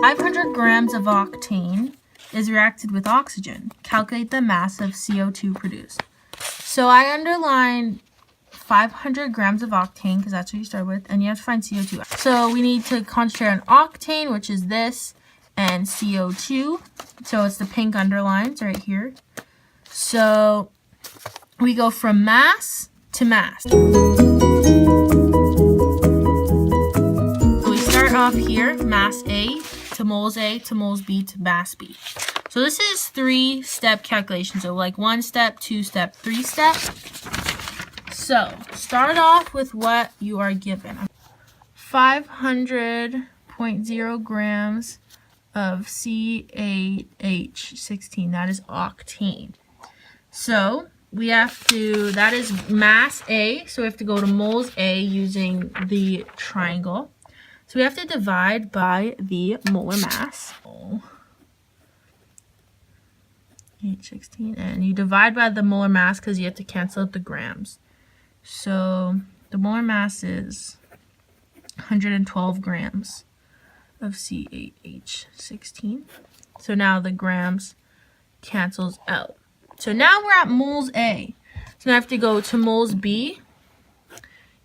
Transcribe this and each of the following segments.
500 grams of octane is reacted with oxygen. Calculate the mass of CO2 produced. So I underlined 500 grams of octane because that's what you start with, and you have to find CO2. So we need to concentrate on octane, which is this, and CO2. So it's the pink underlines right here. So we go from mass to mass. So we start off here, mass A to moles A to moles B to mass B. So this is 3-step calculation. So like 1 step, 2 step, 3 step. So start off with what you are given. 500.0 grams of C8H16. That is octane. So we have to, that is mass A. So we have to go to moles A using the triangle. So we have to divide by the molar mass. H16, and you divide by the molar mass because you have to cancel out the grams. So the molar mass is 112 grams of C8H16. So now the grams cancels out. So now we're at moles A. So now I have to go to moles B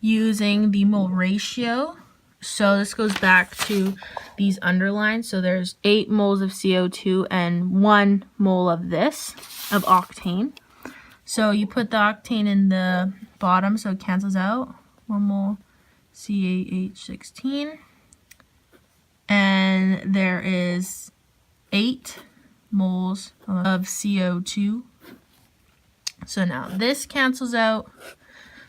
using the mole ratio. So this goes back to these underlines. So there's 8 moles of CO2 and 1 mole of this, of octane. So you put the octane in the bottom so it cancels out. 1 mole C8H16. And there is 8 moles of CO2. So now this cancels out.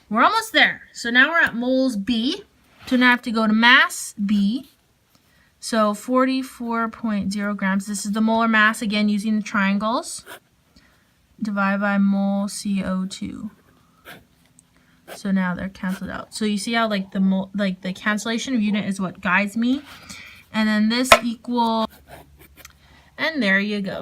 We're almost there. So now we're at moles B. So now I have to go to mass B. So 44.0 grams. This is the molar mass, again, using the triangles. Divide by mole CO2. So now they're canceled out. So you see how like the cancellation of unit is what guides me. And then this equal, and there you go.